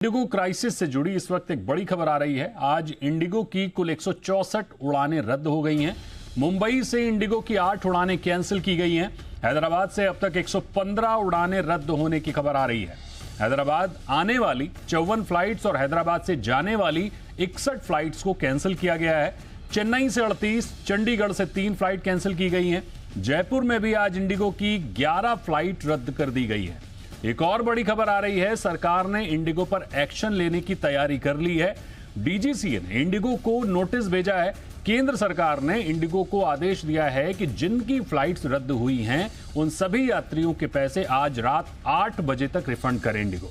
Indigo crisis से जुड़ी इस वक्त एक बड़ी खबर आ रही है। आज इंडिगो की कुल 164 उड़ानें रद्द हो गई हैं। मुंबई से इंडिगो की 8 उड़ानें कैंसिल की गई हैं। हैदराबाद से अब तक 115 उड़ानें रद्द होने की खबर आ रही है। हैदराबाद आने वाली 54 फ्लाइट्स और हैदराबाद से जाने वाली 61 फ्लाइट्स को कैंसिल किया गया है। चेन्नई से 38, चंडीगढ़ से 3 फ्लाइट कैंसिल की गई हैं। जयपुर में भी आज इंडिगो की 11 फ्लाइट रद्द कर दी गई है। एक और बड़ी खबर आ रही है, सरकार ने इंडिगो पर एक्शन लेने की तैयारी कर ली है। डीजीसीए ने इंडिगो को नोटिस भेजा है। केंद्र सरकार ने इंडिगो को आदेश दिया है कि जिनकी फ्लाइट्स रद्द हुई हैं उन सभी यात्रियों के पैसे आज रात 8 बजे तक रिफंड करें इंडिगो।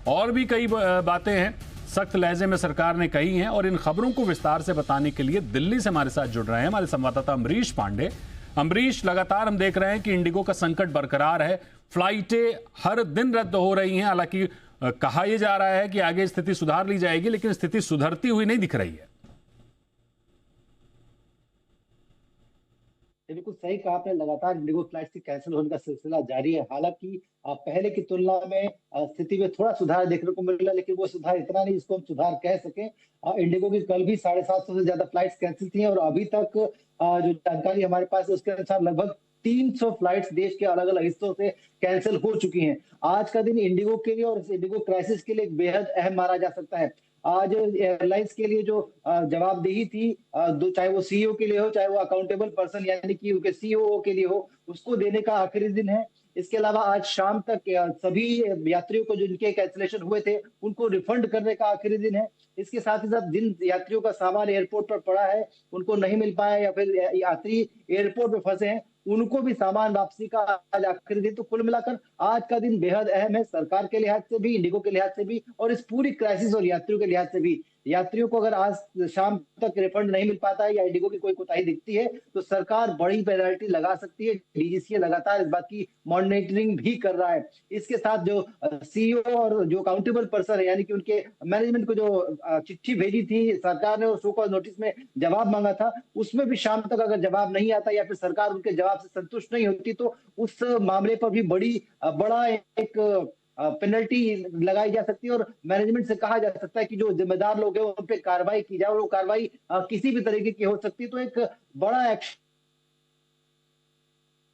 और भी कई बातें हैं सख्त लहजे में सरकार ने कही हैं, और इन खबरों को विस्तार से बताने के लिए दिल्ली से हमारे साथ जुड़ रहे हैं हमारे संवाददाता अमरीश पांडे। अमरीश, लगातार हम देख रहे हैं कि इंडिगो का संकट बरकरार है, फ्लाइटें हर दिन रद्द हो रही हैं। हालांकि कहा यह जा रहा है कि आगे स्थिति सुधार ली जाएगी, लेकिन स्थिति सुधरती हुई नहीं दिख रही है। बिल्कुल सही कहा आपने, लगातार इंडिगो फ्लाइट्स के कैंसिल होने का सिलसिला जारी है। हालांकि पहले की तुलना में स्थिति में थोड़ा सुधार देखने को मिल रहा है, लेकिन वो सुधार इतना नहीं जिसको हम सुधार कह सकें। इंडिगो की कल भी 750 से ज्यादा फ्लाइट्स कैंसिल थी और अभी तक जो जानकारी हमारे पास है उसके अनुसार लगभग 300 फ्लाइट्स देश के अलग अलग हिस्सों से कैंसिल हो चुकी हैं। आज का दिन इंडिगो के लिए और इस इंडिगो क्राइसिस के लिए एक बेहद अहम माना जा सकता है। आज एयरलाइंस के लिए जो जवाबदेही थी, चाहे वो सीईओ के लिए हो, चाहे वो अकाउंटेबल पर्सन यानी कि उनके सीईओ के लिए हो, उसको देने का आखिरी दिन है। इसके अलावा आज शाम तक सभी यात्रियों को जिनके कैंसिलेशन हुए थे उनको रिफंड करने का आखिरी दिन है। इसके साथ ही साथ जिन यात्रियों का सामान एयरपोर्ट पर पड़ा है, उनको नहीं मिल पाया या फिर यात्री एयरपोर्ट में फंसे हैं, उनको भी सामान वापसी का आज आखिरी दिन। तो कुल मिलाकर आज का दिन बेहद अहम है, सरकार के लिहाज से भी, इंडिगो के लिहाज से भी और इस पूरी क्राइसिस और यात्रियों के लिहाज से भी। यात्रियों को अगर आज शाम तक रिफंड नहीं मिल पाता है या इंडिगो की कोई कोताही दिखती है तो सरकार बड़ी पेनल्टी लगा सकती है। डीजीसीए लगातार इस बात की मॉनिटरिंग भी कर रहा है। इसके साथ जो सीईओ और जो अकाउंटेबल पर्सन है यानी कि उनके मैनेजमेंट को जो चिट्ठी भेजी थी सरकार ने और शो कॉज नोटिस में जवाब मांगा था, उसमें भी शाम तक अगर जवाब नहीं आता या फिर सरकार उनके जवाब से संतुष्ट नहीं होती तो उस मामले पर भी बड़ा एक पेनल्टी लगाई जा सकती है और मैनेजमेंट से कहा जा सकता है कि जो जिम्मेदार लोग हैं उन पे कार्रवाई की जाए और वो कार्रवाई किसी भी तरीके की हो सकती है। तो एक बड़ा एक्शन।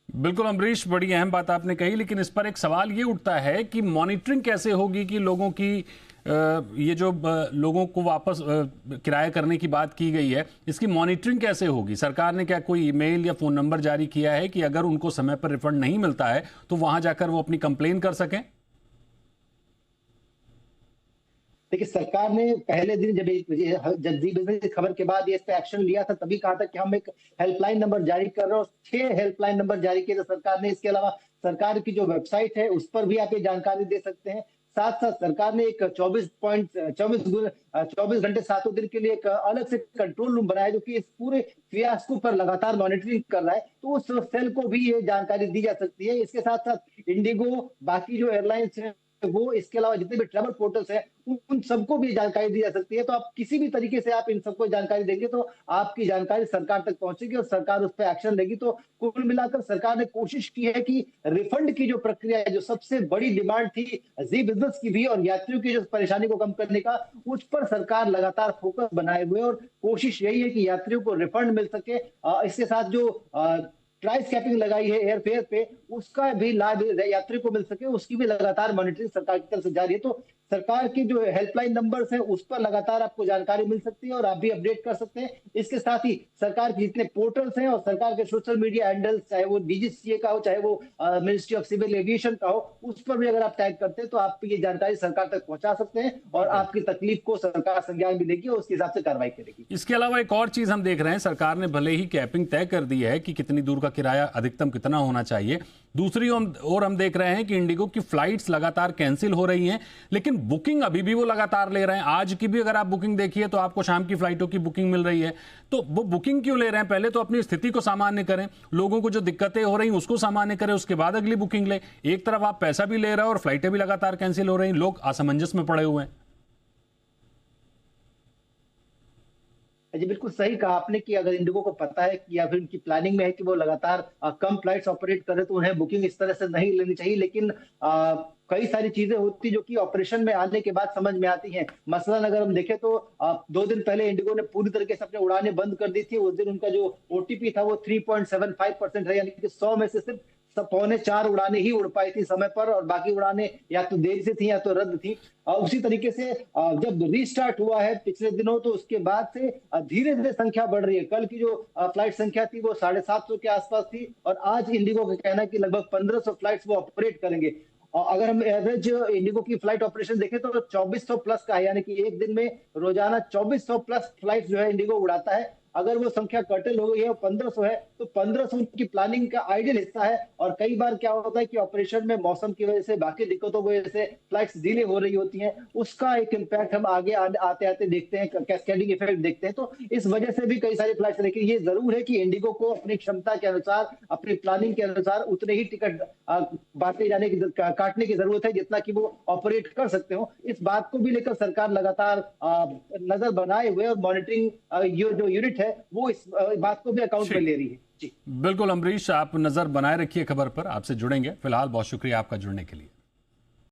बिल्कुल अमरीश, बड़ी अहम बात आपने कही, लेकिन इस पर एक सवाल ये उठता है कि मॉनिटरिंग कैसे होगी कि लोगों की ये जो लोगों को वापस किराया करने की बात की गई है, इसकी मॉनिटरिंग कैसे होगी? सरकार ने क्या कोई ईमेल या फोन नंबर जारी किया है कि अगर उनको समय पर रिफंड नहीं मिलता है तो वहां जाकर वो अपनी कंप्लेन कर सकें? देखिए, सरकार ने पहले दिन जब जी बिजनेस की खबर के बाद ये इस पे एक्शन लिया था तभी कहा था कि हम एक हेल्पलाइन नंबर जारी कर रहे हैं और 6 हेल्पलाइन नंबर जारी किए थे सरकार ने। इसके अलावा सरकार की जो वेबसाइट है उस पर भी आप ये जानकारी दे सकते हैं। साथ साथ सरकार ने एक 24 घंटे 7 दिन के लिए एक अलग से कंट्रोल रूम बनाया जो कि इस पूरे फियास्को पर लगातार मॉनिटरिंग कर रहा है। तो उस सेल को भी ये जानकारी दी जा सकती है। इसके साथ साथ इंडिगो, बाकी जो एयरलाइंस है वो, इसके अलावा जितने भी ट्रैवल पोर्टल्स हैं उन सबको भी जानकारी दी जा सकती है। तो आप किसी भी तरीके से आप इन सबको जानकारी देंगे तो आपकी जानकारी सरकार तक पहुंचेगी और सरकार उस पर एक्शन लेगी। तो कुल मिलाकर सरकार ने कोशिश की है कि रिफंड की जो प्रक्रिया है, जो सबसे बड़ी डिमांड थी जी बिजनेस की भी और यात्रियों की जो परेशानी को कम करने का, उस पर सरकार लगातार फोकस बनाए हुए और कोशिश यही है कि यात्रियों को रिफंड मिल सके। इसके साथ जो प्राइस कैपिंग लगाई है एयरफेयर पे, उसका भी लाभ यात्री को मिल सके, उसकी भी लगातार मॉनिटरिंग सरकार की तरफ से जारी है। तो सरकार की जो हेल्पलाइन नंबर्स हैं उस पर लगातार आपको जानकारी मिल सकती है और आप भी अपडेट कर सकते हैं। इसके साथ ही सरकार के जितने पोर्टल्स हैं और सरकार के सोशल मीडिया हैंडल्स, चाहे वो डीजीसीए का हो, चाहे वो मिनिस्ट्री ऑफ सिविल एविएशन का हो, उस पर भी अगर आप टैग करते हैं तो आप ये जानकारी सरकार तक पहुंचा सकते हैं और आपकी तकलीफ को सरकार संज्ञान भी लेगी और उसके हिसाब से कार्रवाई करेगी। इसके अलावा एक और चीज हम देख रहे हैं, सरकार ने भले ही कैपिंग तय कर दी है कि कितनी दूर का किराया अधिकतम कितना होना चाहिए, दूसरी ओर हम देख रहे हैं कि इंडिगो की फ्लाइट्स लगातार कैंसिल हो रही हैं, लेकिन बुकिंग अभी भी वो लगातार ले रहे हैं। आज की भी अगर आप बुकिंग देखिए तो आपको शाम की फ्लाइटों की बुकिंग मिल रही है। तो वो बुकिंग क्यों ले रहे हैं? पहले तो अपनी स्थिति को सामान्य करें, लोगों को जो दिक्कतें हो रही हैं उसको सामान्य करें, उसके बाद अगली बुकिंग ले। एक तरफ आप पैसा भी ले रहे हैं और फ्लाइटें भी लगातार कैंसिल हो रही हैं, लोग असमंजस में पड़े हुए हैं। जी बिल्कुल सही कहा आपने कि अगर इंडिगो को पता है कि या फिर उनकी प्लानिंग में है कि वो लगातार कम फ्लाइट्स ऑपरेट करे तो उन्हें बुकिंग इस तरह से नहीं लेनी चाहिए, लेकिन कई सारी चीजें होती जो कि ऑपरेशन में आने के बाद समझ में आती हैं। मसलन अगर हम देखें तो 2 दिन पहले इंडिगो ने पूरी तरीके से अपनी उड़ानें बंद कर दी थी। उस दिन उनका जो ओटीपी था वो 3.75% है, यानी कि 100 में से सिर्फ 4.25 उड़ानें ही उड़ पाई थी समय पर, और बाकी उड़ानें या तो देर से थी या तो रद्द थी। उसी तरीके से जब रीस्टार्ट हुआ है पिछले दिनों तो उसके बाद से धीरे धीरे संख्या बढ़ रही है। कल की जो फ्लाइट संख्या थी वो 750 के आसपास थी, और आज इंडिगो का कहना है कि लगभग 1500 फ्लाइट्स वो ऑपरेट करेंगे। अगर हम एवरेज इंडिगो की फ्लाइट ऑपरेशन देखें तो 2400 प्लस का है, यानी कि एक दिन में रोजाना 2400 प्लस फ्लाइट जो है इंडिगो उड़ाता है। अगर वो संख्या कर्टेल हो गई है और 1500 है तो 1500 की प्लानिंग का आइडियल हिस्सा है। और कई बार क्या होता है कि ऑपरेशन में मौसम की वजह से, बाकी दिक्कतों की वजह से फ्लाइट्स डिले हो रही होती हैं, उसका एक इम्पैक्ट हम आगे आते आते देखते हैं, कैस्केडिंग इफेक्ट देखते हैं। तो इस वजह से भी कई सारी फ्लाइट्स, लेकिन ये जरूर है कि इंडिगो को अपनी क्षमता के अनुसार, अपनी प्लानिंग के अनुसार उतने ही टिकट बांटे जाने की, काटने की जरूरत है जितना कि वो ऑपरेट कर सकते हो। इस बात को भी लेकर सरकार लगातार नजर बनाए हुए और मॉनिटरिंग जो यूनिट है वो इस बात को भी अकाउंट में ले रही है। जी बिल्कुल अमरीश, आप नजर बनाए रखिए खबर पर, आपसे जुड़ेंगे। फिलहाल बहुत शुक्रिया आपका जुड़ने के लिए।